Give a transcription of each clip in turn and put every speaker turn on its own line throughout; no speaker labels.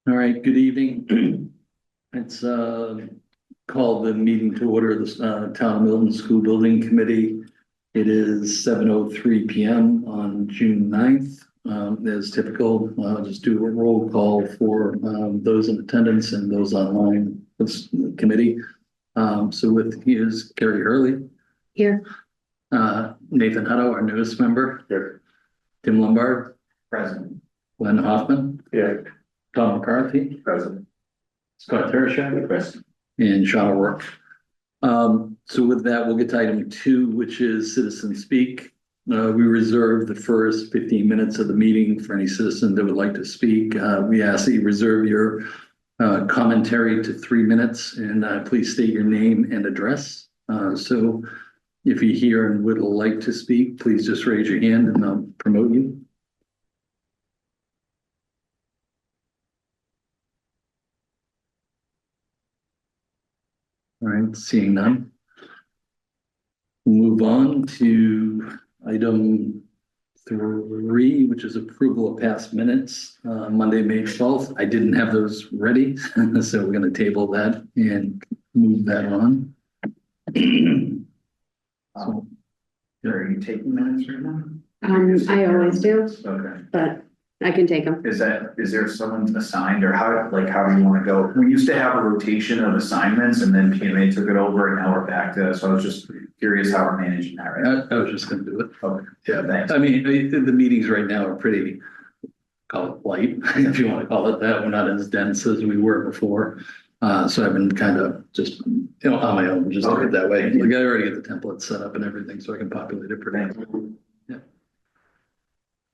All right, good evening. It's called the meeting to order of the Town of Milton School Building Committee. It is 7:03 p.m. on June 9th. As typical, I'll just do a roll call for those in attendance and those online for this committee. So with here's Carrie Hurley,
Here.
Nathan Hutto, our newest member.
Here.
Tim Lombard,
Present.
Glenn Hoffman,
Here.
Tom McCarthy,
Present.
Scott Teresh,
Present.
and Sean O'Rourke. So with that, we'll get to item 2, which is citizen speak. We reserve the first 15 minutes of the meeting for any citizen that would like to speak. We ask that you reserve your commentary to 3 minutes, and please state your name and address. So if you're here and would like to speak, please just raise your hand and I'll promote you. All right, seeing none. We'll move on to item 3, which is approval of past minutes, Monday, May 12th. I didn't have those ready, so we're going to table that and move that on. So,
Are you taking minutes right now?
I always do,
Okay.
but I can take them.
Is there someone assigned or how do you want to go? We used to have a rotation of assignments and then PMA took it over and now we're back to, so I was just curious how we're managing that right
I was just going to do it.
Okay.
Yeah,
Thanks.
I mean, the meetings right now are pretty, call it light, if you want to call it that. We're not as dense as we were before. So I've been kind of just, on my own, just do it that way. Like I already get the template set up and everything, so I can populate it pretty. Yeah.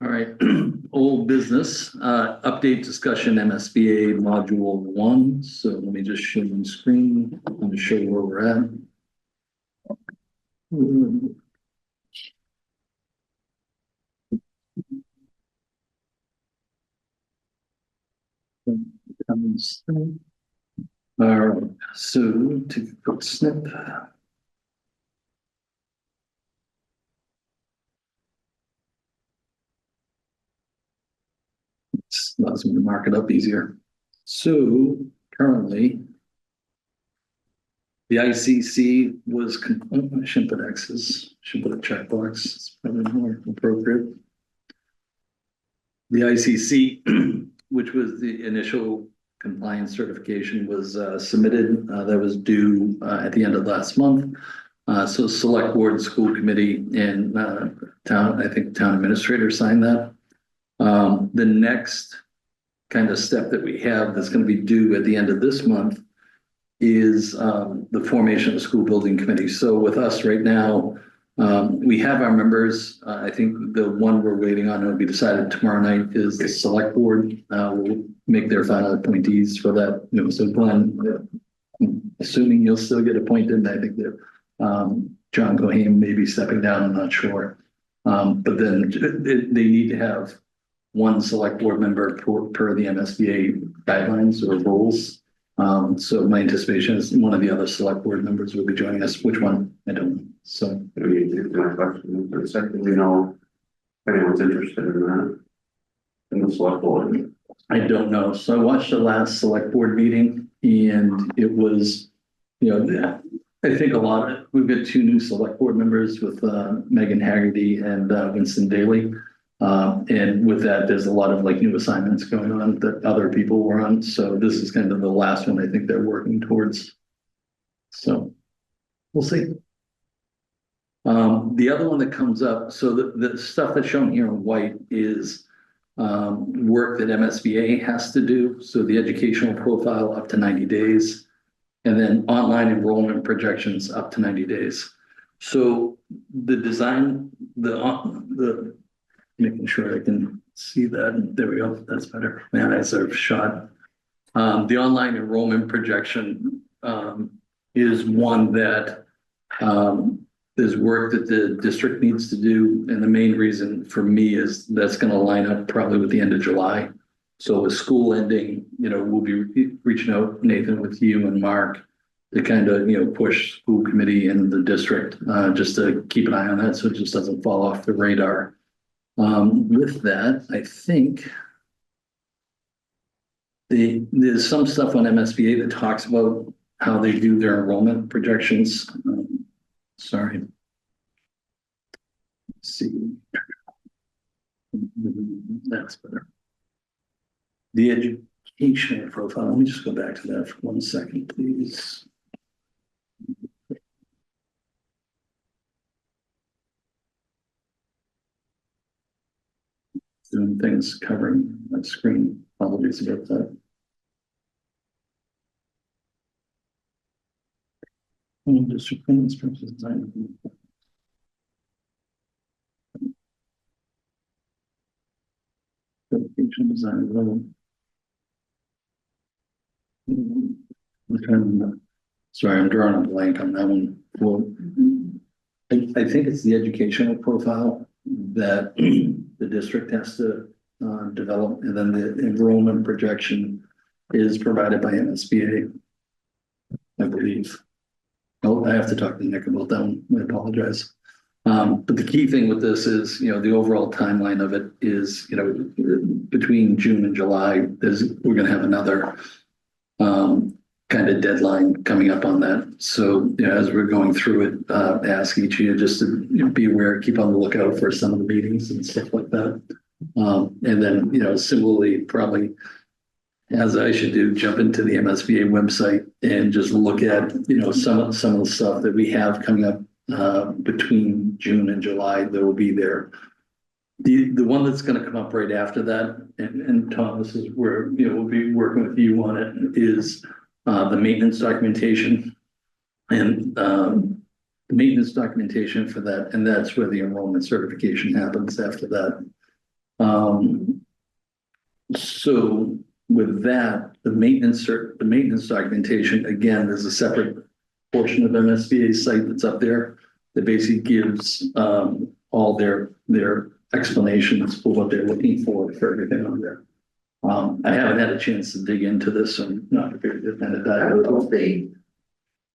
All right, old business, update discussion MSBA module 1. So let me just show you the screen. I'm going to show you where we're at. All right, so to quick snip. It allows me to mark it up easier. So currently, the ICC was, I shouldn't put X's, should put a checkbox, it's probably more appropriate. The ICC, which was the initial compliance certification, was submitted. That was due at the end of last month. So select board, school committee, and town, I think town administrator signed that. The next kind of step that we have that's going to be due at the end of this month is the formation of the school building committee. So with us right now, we have our members. I think the one we're waiting on will be decided tomorrow night is the select board. Will make their final appointees for that. So Glenn, assuming you'll still get appointed, I think that John Cohane may be stepping down. I'm not sure. But then they need to have one select board member per the MSBA guidelines or rules. So my anticipation is one of the other select board members will be joining us. Which one? I don't know. So
My question for a second, we know if anyone's interested in that. In the select board.
I don't know. So I watched the last select board meeting and it was, I think we've got 2 new select board members with Megan Haggerty and Winston Daly. And with that, there's a lot of new assignments going on that other people were on. So this is kind of the last one I think they're working towards. So we'll see. The other one that comes up, so the stuff that's shown here in white is work that MSBA has to do. So the educational profile up to 90 days, and then online enrollment projections up to 90 days. So the design, the making sure I can see that. There we go. That's better. Man, that's a shot. The online enrollment projection is one that there's work that the district needs to do. And the main reason for me is that's going to line up probably with the end of July. So with school ending, we'll be reaching out, Nathan, with you and Mark to kind of, push school committee and the district just to keep an eye on that so it just doesn't fall off the radar. With that, I think there's some stuff on MSBA that talks about how they do their enrollment projections. Sorry. Let's see. That's better. The educational profile, let me just go back to that for 1 second, please. Doing things covering my screen, apologies about that. District design. Education design level. Sorry, I'm drawing a blank on that one. Well, I think it's the educational profile that the district has to develop, and then the enrollment projection is provided by MSBA, I believe. Oh, I have to talk to Nick about that one. I apologize. But the key thing with this is, the overall timeline of it is, between June and July, we're going to have another kind of deadline coming up on that. So, as we're going through it, ask each of you just to be aware, keep on the lookout for some of the meetings and stuff like that. And then, similarly, probably as I should do, jump into the MSBA website and just look at, some of the stuff that we have coming up between June and July that will be there. The one that's going to come up right after that, and Tom, this is where we'll be working with you on it, is the maintenance documentation, and the maintenance documentation for that, and that's where the enrollment certification happens after that. So with that, the maintenance documentation, again, there's a separate portion of MSBA's site that's up there that basically gives all their explanations for what they're looking for everything on there. I haven't had a chance to dig into this, so I'm not prepared to kind of
I
dive
don't know
into
if they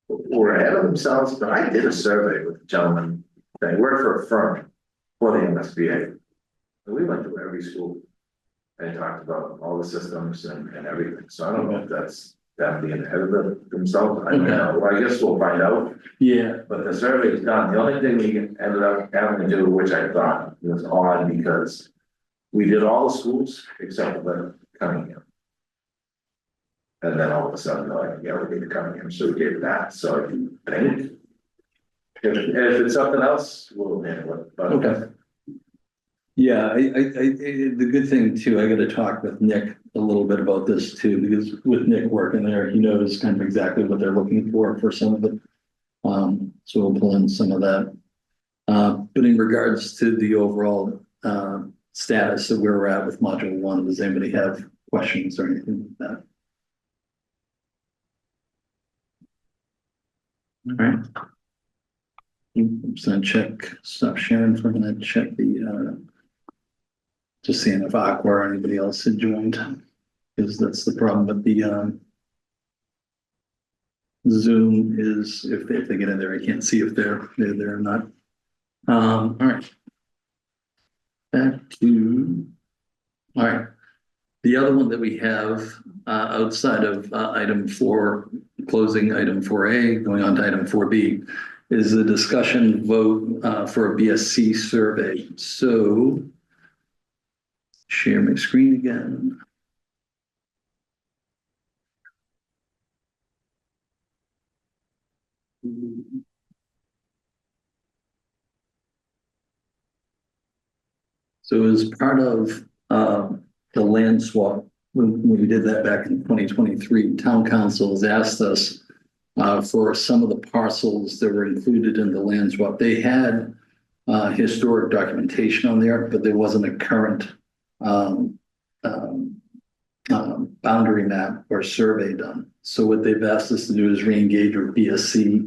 were ahead of themselves, but I did a survey with a gentleman that worked for a firm for the MSBA. And we went to every school and talked about all the systems and everything. So I don't know if that's them being ahead of themselves. I don't know. Well, I guess we'll find out.
Yeah.
But the survey is done. The only thing we ended up having to do, which I thought was odd, because we did all the schools except for Cunningham. And then all of a sudden, like, yeah, we need to Cunningham, so we gave that. So I think if it's something else, we'll handle it. But
Okay. Yeah, the good thing too, I got to talk with Nick a little bit about this too, because with Nick working there, he knows kind of exactly what they're looking for some of it. So we'll pull in some of that. But in regards to the overall status of where we're at with module 1, does anybody have questions or anything like that? All right. I'm just gonna stop sharing for a minute, check the just seeing if Aqua or anybody else had joined, because that's the problem with the Zoom is if they get in there, I can't see if they're there or not. All right. Back to, all right. The other one that we have outside of item 4, closing item 4A, going on to item 4B, is a discussion vote for a BSC survey. So share my screen again. So as part of the land swap, when we did that back in 2023, town council has asked us for some of the parcels that were included in the land swap. They had historic documentation on there, but there wasn't a current boundary map or survey done. So what they've asked us to do is re-engage with BSC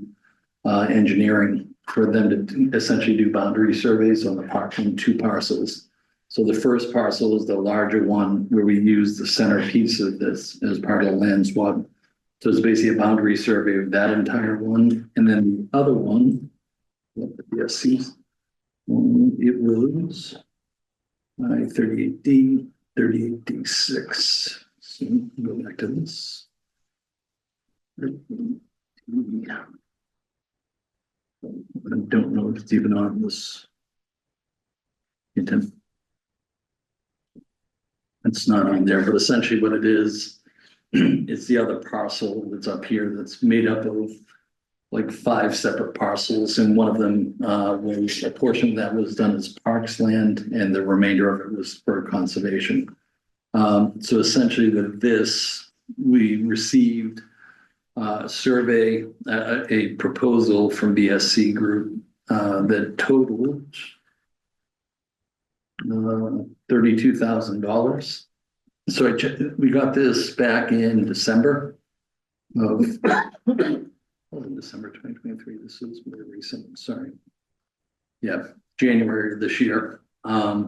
engineering for them to essentially do boundary surveys on the 2 parcels. So the first parcel is the larger one where we use the centerpiece of this as part of the land swap. So it's basically a boundary survey of that entire one. And then the other one, the BSC, it was 38D, 38D6. So go back to this. Yeah. I don't know if it's even on this. Intent. It's not on there, but essentially what it is, it's the other parcel that's up here that's made up of like 5 separate parcels, and one of them was a portion that was done as parks land, and the remainder of it was for conservation. So essentially with this, we received a survey, a proposal from BSC Group that totaled $32,000. So we got this back in December of December 2023. This is more recent, sorry. Yeah, January of this year. I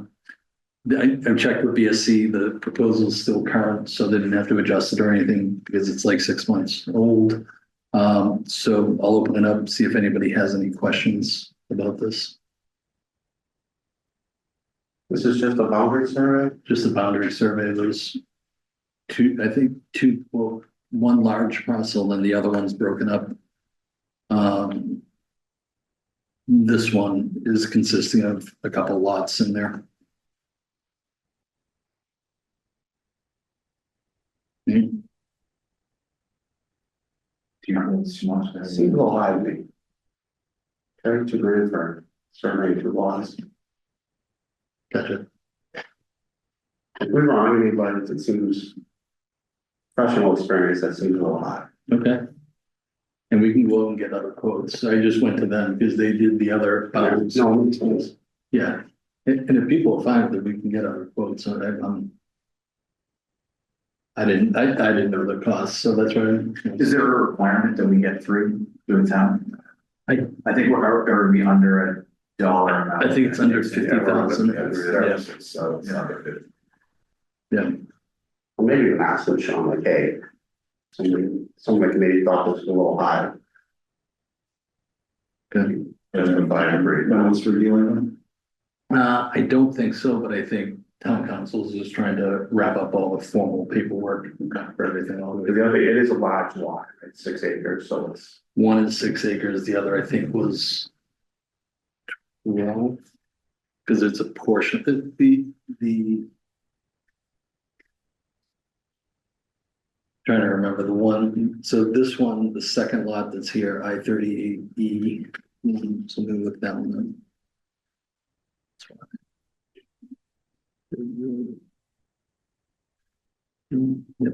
checked with BSC, the proposal is still current, so they didn't have to adjust it or anything because it's like 6 months old. So I'll open it up, see if anybody has any questions about this.
This is just a boundary survey?
Just a boundary survey. There's two, well, one large parcel and the other one's broken up. This one is consisting of a couple lots in there.
Do you know what's too much?
Seems a little high to me. 32 grand for surveying 2 lots.
Gotcha.
If we're wrong, anybody that seems professional experience, that seems a little high.
Okay. And we can go and get other quotes. I just went to them because they did the other.
No, makes sense.
Yeah, and if people are fine with it, we can get other quotes on it. I didn't know the cost, so that's why.
Is there a requirement that we get through the town? I think we're be under $1 amount.
I think it's under 50,000.
So it's not gonna do.
Yeah,
Well, maybe you can ask them, Sean, like, hey, somebody maybe thought this was a little high.
good.
Just combine and break.
for dealing
I don't think so, but I think town council is just trying to wrap up all the formal paperwork for everything. All the way.
The other, it is a large lot, right? 6 acres, so it's.
One is 6 acres, the other I think was. Well, because it's a portion, the. Trying to remember the one, so this one, the second lot that's here, I-38E, so we look that one up. Yep.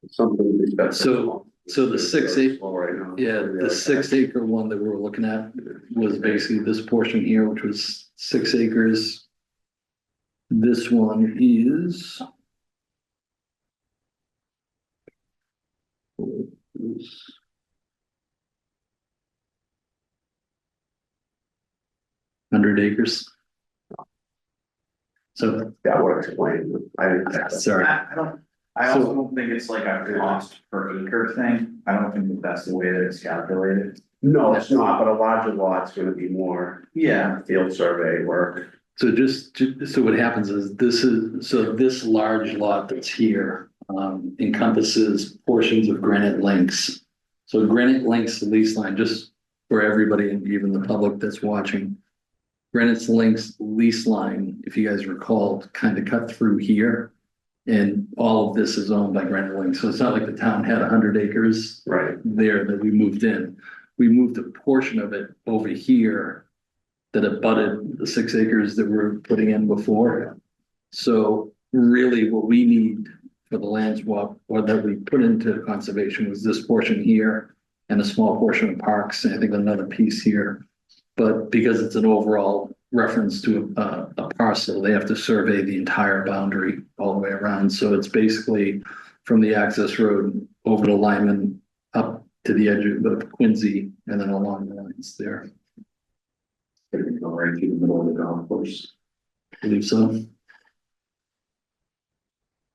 Something that's.
So the 6 acre,
Right now.
yeah, the 6 acre one that we were looking at was basically this portion here, which was 6 acres. This one is. 100 acres. So,
That would explain.
sorry,
I also don't think it's like a cost per acre thing. I don't think that that's the way that it's calculated.
No, it's not, but a larger lot's gonna be more
Yeah,
field survey work.
so so what happens is this large lot that's here encompasses portions of Granite Links. So Granite Links lease line, just for everybody and even the public that's watching. Granite Links lease line, if you guys recall, kind of cut through here. And all of this is owned by Granite Links. So it's not like the town had 100 acres
Right.
there that we moved in. We moved a portion of it over here that abutted the 6 acres that we're putting in before. So really what we need for the land swap, or that we put into conservation, was this portion here and a small portion of parks, and I think another piece here. But because it's an overall reference to a parcel, they have to survey the entire boundary all the way around. So it's basically from the access road over to Lyman, up to the edge of Quincy, and then along the lines there.
Gonna go right through the middle of the golf course.
I believe so.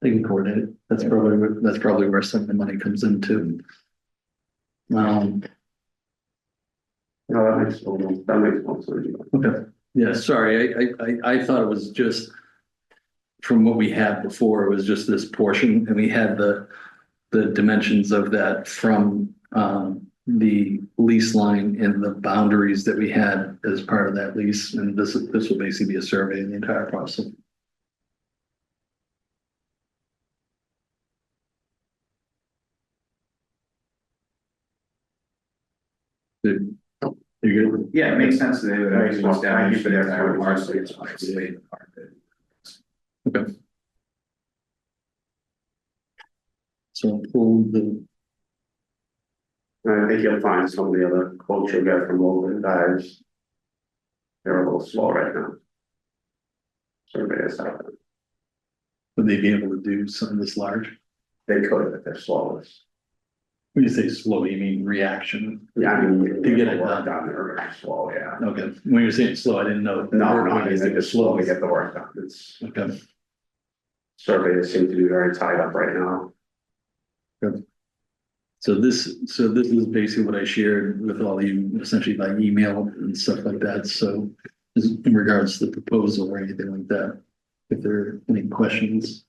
They can coordinate it. That's probably where some of the money comes into.
No, that makes more sense.
Okay, yeah, sorry, I thought it was just. from what we had before, it was just this portion, and we had the dimensions of that from, the lease line and the boundaries that we had as part of that lease, and this will basically be a survey of the entire parcel. Dude, you good?
Yeah, it makes sense that they would
Makes
actually
more-
establish
thank you for
their
the
entire
explanation.
parcel.
Okay. So pull the,
I think you'll find some of the other quotes you'll get from local guys. They're a little slow right now. Surveyors out there.
would they be able to do something this large?
They could, but they're slowest.
When you say slow, you mean reaction?
Yeah, I mean,
To get it
work
done.
done, they're very slow, yeah.
Okay, when you're saying slow, I didn't know.
No, I think it's slow to get the work done. It's
Okay,
surveyors seem to be very tied up right now.
so this is basically what I shared with all of you, essentially by email and stuff like that, so in regards to the proposal or anything like that, if there are any questions.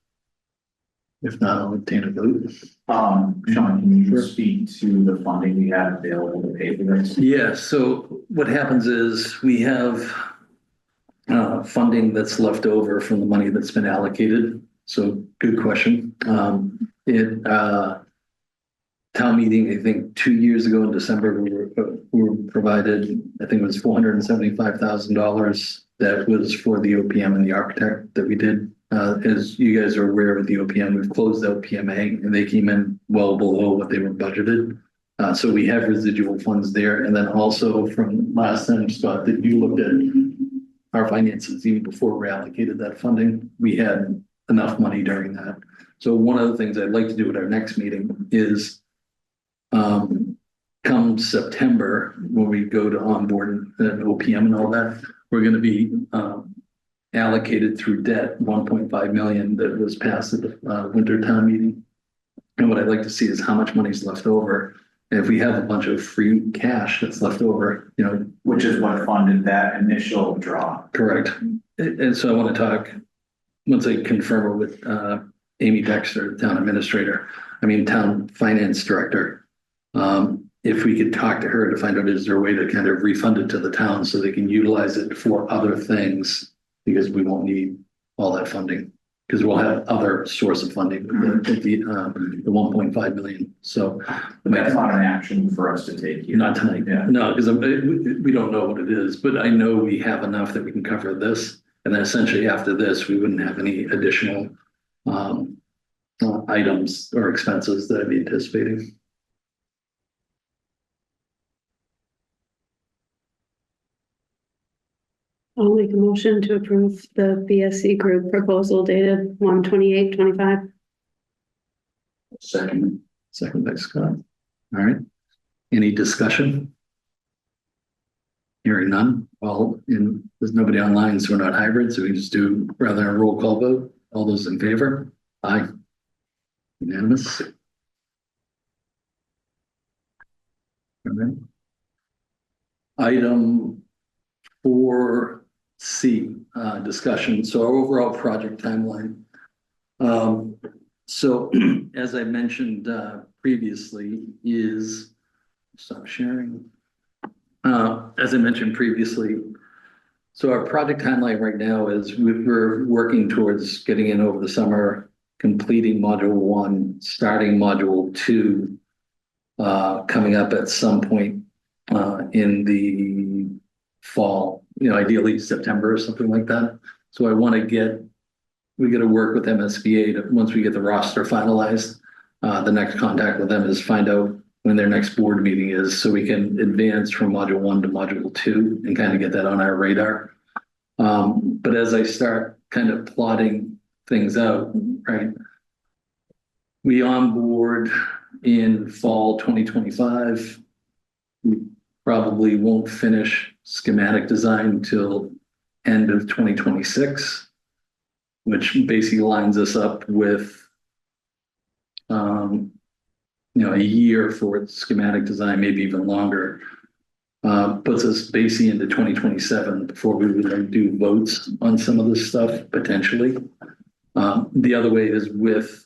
If not, I'll obtain a vote.
Sean, can you
Sure.
speak to the funding we have available to pay for this?
Yeah, so what happens is we have funding that's left over from the money that's been allocated. So good question. Town meeting, I think 2 years ago in December, we were provided, I think it was $475,000. That was for the OPM and the architect that we did. As you guys are aware of the OPM, we've closed out PMA and they came in well below what they were budgeted. So we have residual funds there. And then also from last time, Scott, that you looked at our finances, even before we allocated that funding, we had enough money during that. So one of the things I'd like to do at our next meeting is come September, when we go to onboard an OPM and all that, we're gonna be allocated through debt, 1.5 million that was passed at the winter town meeting. And what I'd like to see is how much money's left over. And if we have a bunch of free cash that's left over, you know.
Which is what funded that initial draw.
Correct. And so I want to talk, once I confirm it with Amy Dexter, town administrator, town finance director. If we could talk to her to find out, is there a way to kind of refund it to the town so they can utilize it for other things? Because we won't need all that funding, because we'll have other source of funding, the 1.5 million, so.
But that's not an action for us to take here.
Not tonight,
Yeah.
no, because we don't know what it is, but I know we have enough that we can cover this. And then essentially after this, we wouldn't have any additional items or expenses that I'd be anticipating.
I'll make a motion to approve the BSC group proposal dated 1/28/25.
Second by Scott. All right. Any discussion? Hearing none. Well, there's nobody online, so we're not hybrid, so we can just do rather than a roll call vote. All those in favor? Aye. Unanimous. All right. Item 4C, discussion. So our overall project timeline. So as I mentioned previously is, stop sharing. As I mentioned previously, so our project timeline right now is we're working towards getting in over the summer, completing module 1, starting module 2, coming up at some point in the fall, ideally September or something like that. So we got to work with MSBA to, once we get the roster finalized, the next contact with them is find out when their next board meeting is, so we can advance from module 1 to module 2 and kind of get that on our radar. But as I start kind of plotting things out, right? We onboard in fall 2025. We probably won't finish schematic design until end of 2026, which basically lines us up with a year for schematic design, maybe even longer. Puts us basically into 2027 before we would do votes on some of this stuff potentially. The other way is with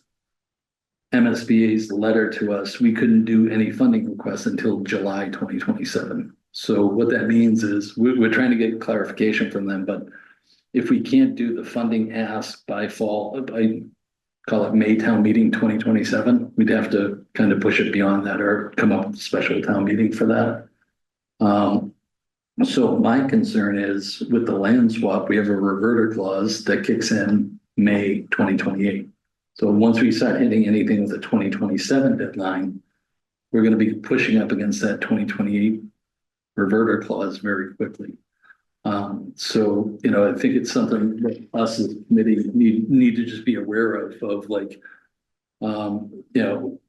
MSBA's letter to us, we couldn't do any funding requests until July 2027. So what that means is we're trying to get clarification from them, but if we can't do the funding ask by fall, by call it May town meeting 2027, we'd have to kind of push it beyond that or come up with a special town meeting for that. So my concern is with the land swap, we have a reverter clause that kicks in May 2028. So once we start hitting anything with a 2027 deadline, we're going to be pushing up against that 2028 reverter clause very quickly. So, you know, I think it's something that us as a committee need to just be aware of like, you know,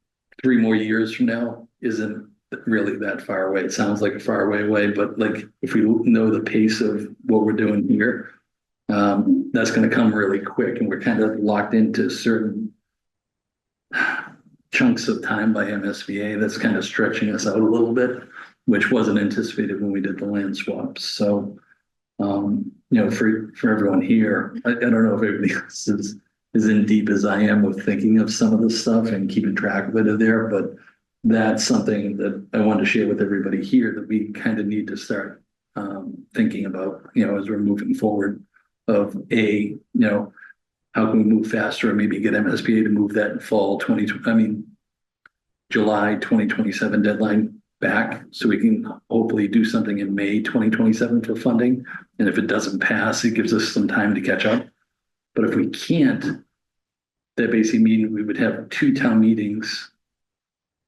3 more years from now isn't really that far away. It sounds like a far away, but like if we know the pace of what we're doing here, that's going to come really quick, and we're kind of locked into certain chunks of time by MSBA that's kind of stretching us out a little bit, which wasn't anticipated when we did the land swaps. So, you know, for everyone here, I don't know if everybody else is in deep as I am with thinking of some of this stuff and keeping track of it there, but that's something that I wanted to share with everybody here that we kind of need to start thinking about, you know, as we're moving forward of you know, how can we move faster and maybe get MSBA to move that in fall July 2027 deadline back so we can hopefully do something in May 2027 for funding. And if it doesn't pass, it gives us some time to catch up. But if we can't, that basically means we would have 2 town meetings,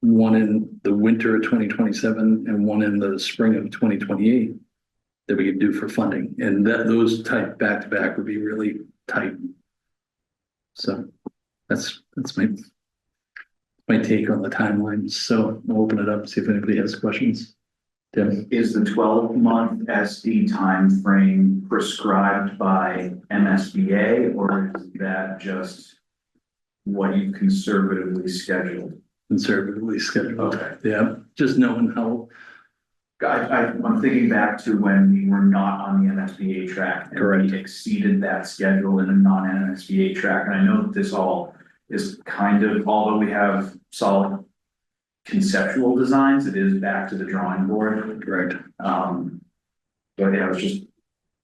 one in the winter of 2027 and one in the spring of 2028 that we could do for funding. And those type back to back would be really tight. So that's my take on the timeline. So I'll open it up, see if anybody has questions. Tim?
Is the 12-month SD timeframe prescribed by MSBA, or is that just what you conservatively scheduled?
Conservatively scheduled.
Okay.
Yeah, just knowing how.
I'm thinking back to when we were not on the MSBA track. And
Correct.
we exceeded that schedule in a non-MSBA track. And I know that this all is kind of, although we have solid conceptual designs, it is back to the drawing board.
Correct.
But yeah, I was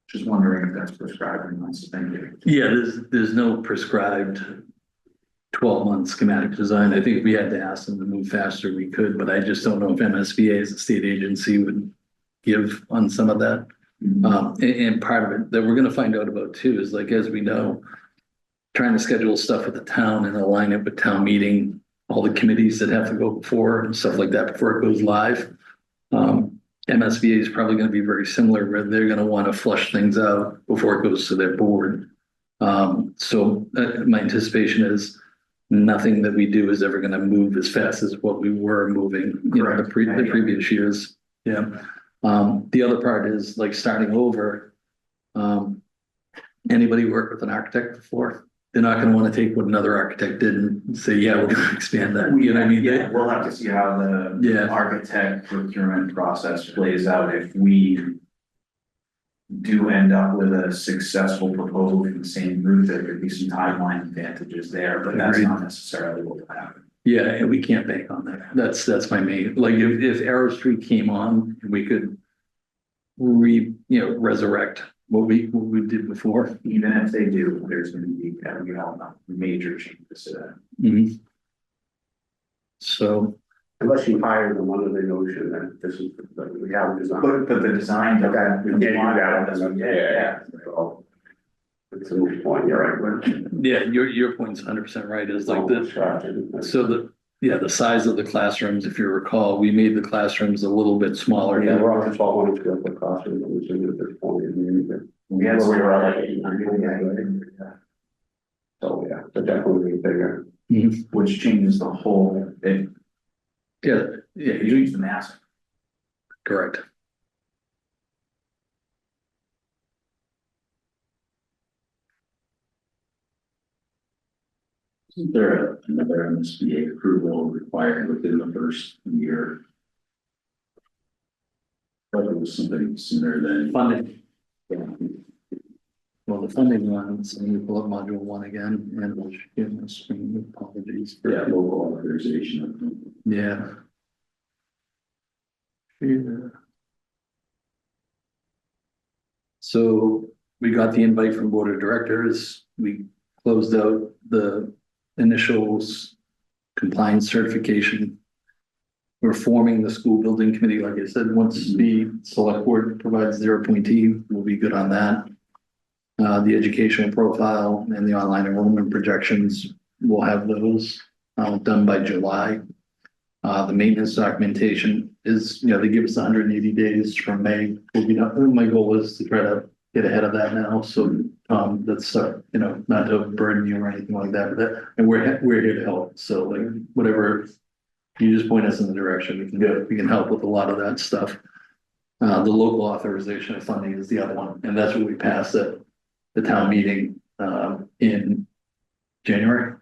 just wondering if that's prescribed or not. So thank you.
Yeah, there's no prescribed 12-month schematic design. I think if we had to ask them to move faster, we could, but I just don't know if MSBA as a state agency would give on some of that. And part of it that we're going to find out about too is, like, as we know, trying to schedule stuff with the town and align it with town meeting, all the committees that have to go before and stuff like that before it goes live. MSBA is probably going to be very similar, where they're going to want to flush things out before it goes to their board. So my anticipation is nothing that we do is ever going to move as fast as what we were moving, you know, the previous years. Yeah. The other part is, like, starting over. Anybody work with an architect before? They're not going to want to take what another architect did and say, yeah, we're going to expand that. You know what I mean?
Yeah, we'll have to see how the architect procurement process plays out. If we do end up with a successful proposal from the same group, there could be some timeline advantages there, but that's not necessarily what will happen.
Yeah, and we can't bank on that. That's my main, like, if Arrow Street came on and we could resurrect what we did before.
Even if they do, there's going to be, we all know, major changes to that.
So,
Unless you hire them under the notion that this is, that we have design.
But the design.
Okay, we can't do that.
Yeah.
So, it's a moot point, you're right.
yeah, your point's 100% right, is like the size of the classrooms, if you recall, we made the classrooms a little bit smaller.
Yeah, we're on the 1,200 square foot classroom, I'm assuming at this point.
We had
Where we were at,
like 800,
So, yeah, they're definitely bigger.
which changes the whole, it
Yeah,
changes the mass.
correct.
Is there another MSBA approval required within the first year? But it was something sooner than
Funding.
Yeah.
Well, the funding one, so let me pull up module one again, and we'll give my screen, apologies.
Yeah, local authorization.
Yeah. Yeah. So we got the invite from board of directors, we closed out the initials compliance certification. We're forming the school building committee, like I said, once the select board provides their appointee, we'll be good on that. The educational profile and the online enrollment projections, we'll have those done by July. The maintenance documentation is, they give us 180 days from May. We'll be done. My goal is to try to get ahead of that now. So that's, not to burden you or anything like that, and we're here to help. So like whatever, you just point us in the direction, we can help with a lot of that stuff. The local authorization of funding is the other one, and that's what we passed at the town meeting in January.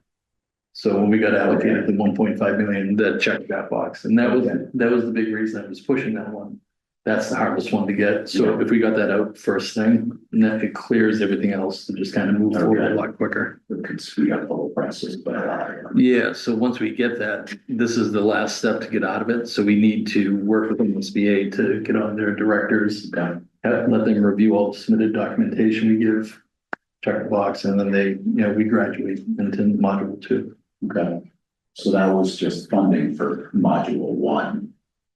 So when we got allocated the 1.5 million, that checked that box, and that was the big reason I was pushing that one. That's the hardest one to get. So if we got that out first thing, and then it clears everything else to just kind of move forward a lot quicker.
It could speed up the whole process, but.
Yeah, so once we get that, this is the last step to get out of it. So we need to work with MSBA to get on their directors, let them review all the submitted documentation we give, check the box, and then we graduate into module 2.
Okay, so that was just funding for module 1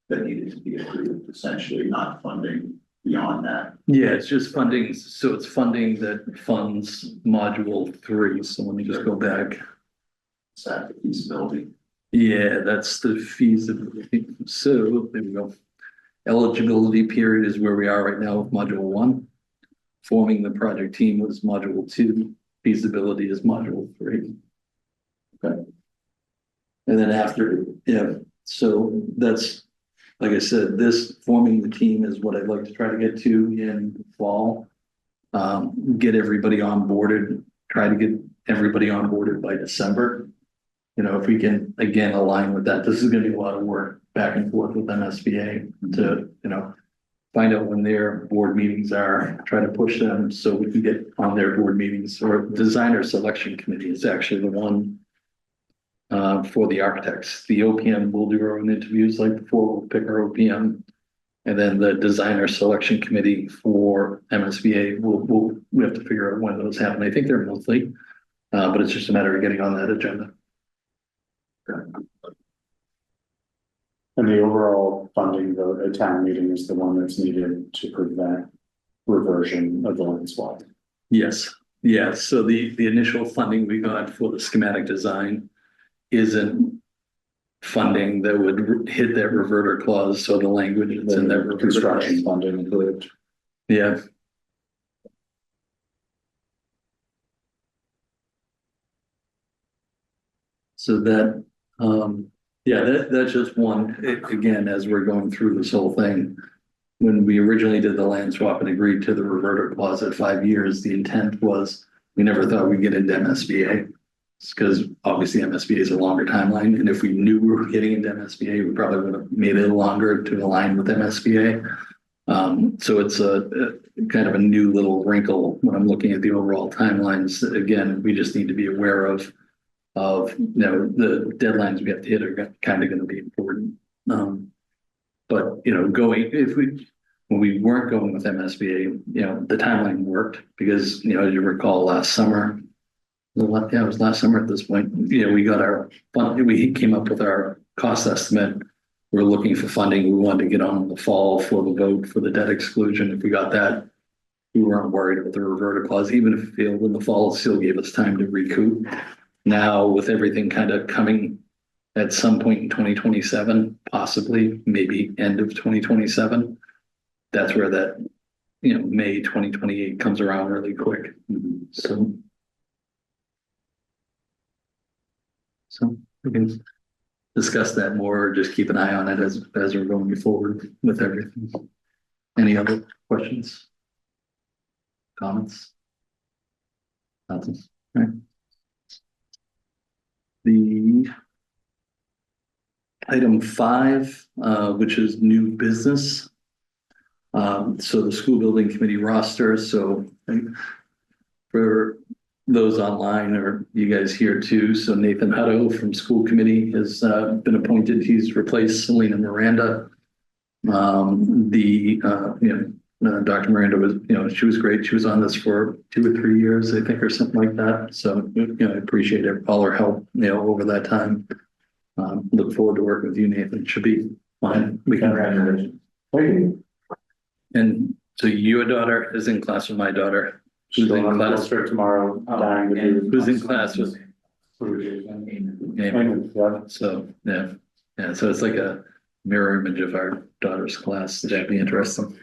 that needed to be approved, essentially not funding beyond that.
Yeah, it's just funding. So it's funding that funds module 3. So let me just go back.
Is that the feasibility?
Yeah, that's the feasibility. So there we go. Eligibility period is where we are right now with module 1. Forming the project team was module 2. Feasibility is module 3.
Okay.
And then after, so that's, like I said, this forming the team is what I'd like to try to get to in the fall. Get everybody onboarded, try to get everybody onboarded by December. If we can, again, align with that, this is gonna be a lot of work back and forth with MSBA to, find out when their board meetings are, try to push them so we can get on their board meetings. Or designer selection committee is actually the one for the architects. The OPM will do our own interviews like before, we'll pick our OPM. And then the designer selection committee for MSBA, we have to figure out when those happen. I think they're monthly, but it's just a matter of getting on that agenda.
And the overall funding vote at town meeting is the one that's needed to prevent reversion of the land swap.
Yes, yeah, so the initial funding we got for the schematic design isn't funding that would hit that reverter clause, so the language that's in that reverter
Construction
clause.
funding included.
Yeah. So that, that's just one, again, as we're going through this whole thing. When we originally did the land swap and agreed to the reverter clause at 5 years, the intent was, we never thought we'd get into MSBA. Because obviously MSBA is a longer timeline, and if we knew we were getting into MSBA, we probably would have made it longer to align with MSBA. So it's a kind of a new little wrinkle when I'm looking at the overall timelines. Again, we just need to be aware of the deadlines we have to hit are kind of going to be important. But when we weren't going with MSBA, the timeline worked because as you recall last summer. It was last summer at this point. We got our fund, we came up with our cost estimate. We're looking for funding. We wanted to get on in the fall for the vote for the debt exclusion. If we got that, we weren't worried about the reverter clause. Even if it failed in the fall, it still gave us time to recoup. Now, with everything kind of coming at some point in 2027, possibly maybe end of 2027, that's where that, May 2028 comes around really quick. So we can discuss that more, or just keep an eye on it as we're going forward with everything. Any other questions? Comments? Nothing. All right. The item 5, which is new business. So the school building committee roster. So for those online or you guys here too, so Nathan Hutto from school committee has been appointed. He's replaced Selena Miranda. Dr. Miranda was, she was great. She was on this for 2 or 3 years, I think, or something like that. So, I appreciate all her help, over that time. Look forward to working with you, Nathan. Should be fine. We can.
Congratulations.
And so your daughter is in class with my daughter. Who's
Still
in
on
class?
field trip tomorrow, dying to do.
Who's in class with?
Yeah.
So, yeah. So it's like a mirror image of our daughter's class. That'd be interesting.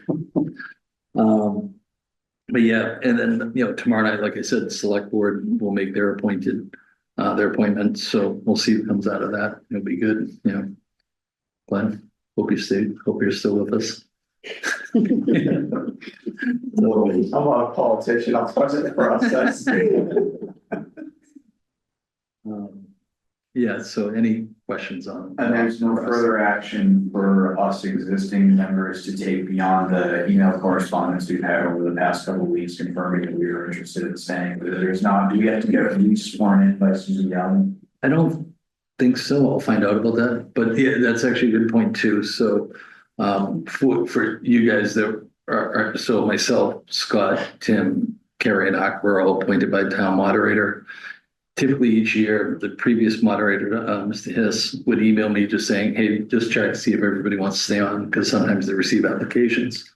But yeah, and then, tomorrow night, like I said, select board will make their appointment. So we'll see what comes out of that. It'll be good, Glenn, hope you're still with us.
I'm not a politician, I'll touch the process.
Yeah, so any questions on?
And there's no further action for us existing members to take beyond the email correspondence we've had over the past couple of weeks confirming that we are interested in staying. There's not, do we have to get sworn in by Susan Young?
I don't think so. I'll find out about that. But yeah, that's actually a good point too. So for you guys that are so myself, Scott, Tim, Carrie, and Ak were all appointed by town moderator. Typically each year, the previous moderator, Mr. Hiss, would email me just saying, hey, just check to see if everybody wants to stay on, because sometimes they receive applications.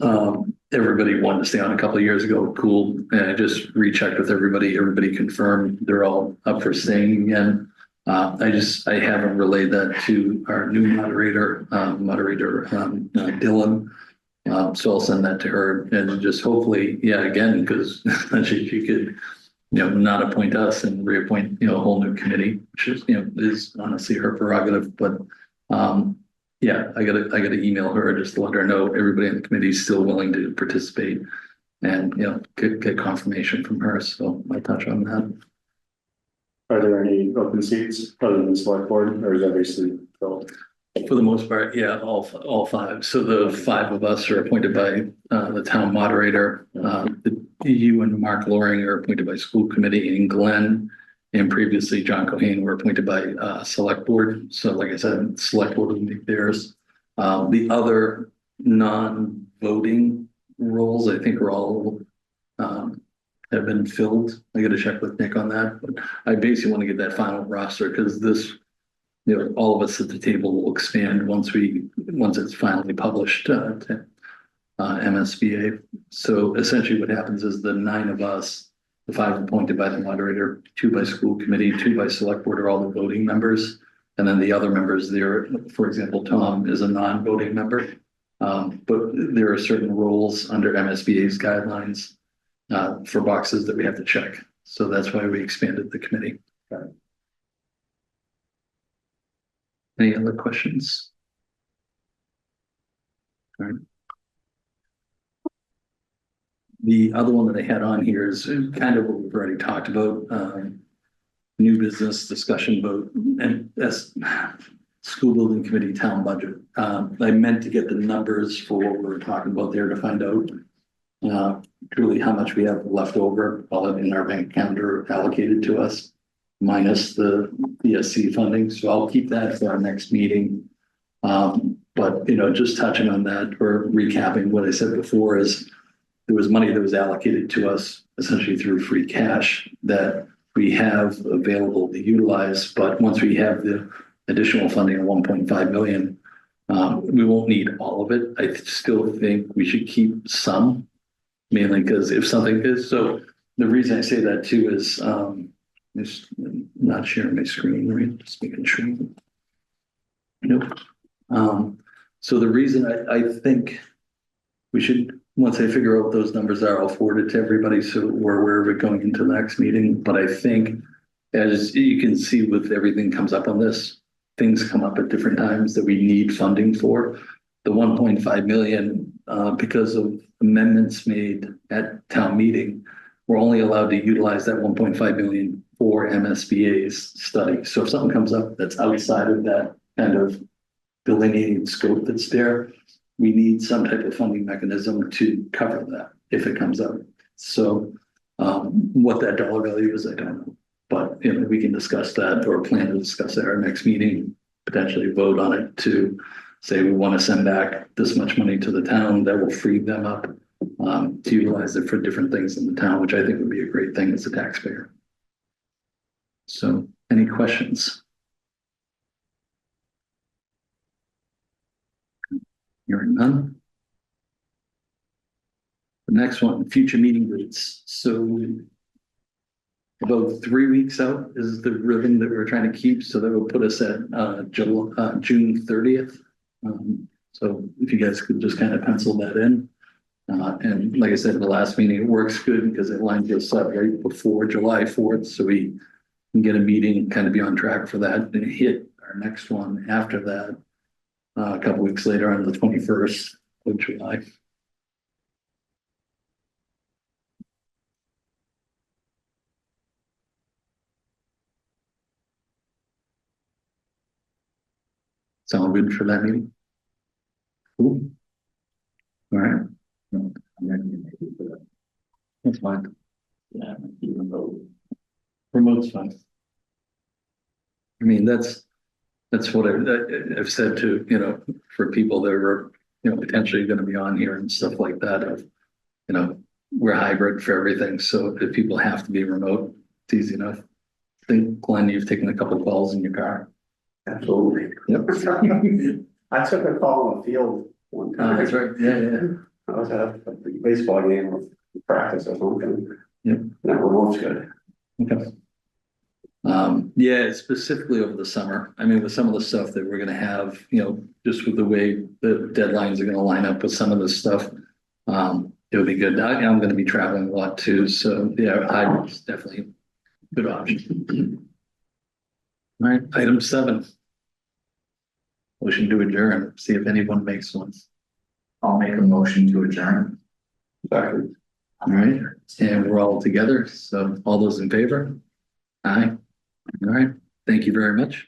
Everybody wanted to stay on a couple of years ago. Cool. And I just rechecked with everybody. Everybody confirmed they're all up for staying again. I haven't relayed that to our new moderator, Dylan. So I'll send that to her and just hopefully, again, because she could, not appoint us and reappoint, a whole new committee, which is honestly her prerogative. But I gotta email her just to let her know everybody on the committee is still willing to participate and, get confirmation from her. So I'll touch on that.
Are there any open seats other than select board, or is every seat filled?
For the most part, yeah, all 5. So the 5 of us are appointed by the town moderator. You and Mark Loring are appointed by school committee, and Glenn and previously John Cohane were appointed by select board. So like I said, select board will make theirs. The other non-voting roles, I think, are all have been filled. I got to check with Nick on that, but I basically want to get that final roster because this. All of us at the table will expand once it's finally published to MSBA. So essentially what happens is the 9 of us, the 5 appointed by the moderator, 2 by school committee, 2 by select board are all the voting members. And then the other members there, for example, Tom is a non-voting member. But there are certain roles under MSBA's guidelines for boxes that we have to check. So that's why we expanded the committee.
Okay.
Any other questions? All right. The other one that I had on here is kind of what we've already talked about, new business discussion vote, and that's school building committee town budget. I meant to get the numbers for what we were talking about there to find out truly how much we have left over, all in our bank calendar allocated to us, minus the BSC funding. So I'll keep that for our next meeting. But just touching on that or recapping what I said before is there was money that was allocated to us essentially through free cash that we have available to utilize. But once we have the additional funding of 1.5 million, we won't need all of it. I still think we should keep some, mainly because if something is, so the reason I say that too is, just not sharing my screen, right? Just making sure. Nope. So the reason I think we should, once I figure out what those numbers are, I'll forward it to everybody so we're aware of it going into the next meeting. But I think, as you can see with everything comes up on this, things come up at different times that we need funding for. The 1.5 million, because of amendments made at town meeting, we're only allowed to utilize that 1.5 million for MSBA's study. So if something comes up that's outside of that kind of delineated scope that's there, we need some type of funding mechanism to cover that if it comes up. So What that dollar value is, I don't know. But, you know, we can discuss that or plan to discuss at our next meeting, potentially vote on it to say we want to send back this much money to the town that will free them up to utilize it for different things in the town, which I think would be a great thing as a taxpayer. So, any questions? Hearing none. The next one, future meeting dates. So about 3 weeks out is the ribbon that we're trying to keep. So that will put us at June 30th. So if you guys could just kind of pencil that in. And like I said, the last meeting, it works good because it lines us up right before July 4th. So we can get a meeting, kind of be on track for that and hit our next one after that. A couple weeks later on the 21st of July. Sound good for that meeting? Cool. All right. That's fine.
Yeah, even though
Remote's fine. I mean, that's what I've said to, you know, for people that are, you know, potentially going to be on here and stuff like that of, you know, we're hybrid for everything. So if people have to be remote, it's easy enough. I think, Glenn, you've taken a couple of calls in your car.
Absolutely.
Yep.
I took a call on the field one time.
That's right. Yeah.
I was at a baseball game or practice or something.
Yep.
That remote's good.
Okay. Yeah, specifically over the summer. I mean, with some of the stuff that we're gonna have, you know, just with the way the deadlines are gonna line up with some of this stuff. It would be good. I'm gonna be traveling a lot too, so yeah, hybrid's definitely a good option. All right, item 7. Motion to adjourn, see if anyone makes one.
I'll make a motion to adjourn.
Second.
All right, and we're all together, so all those in favor? Aye. All right, thank you very much.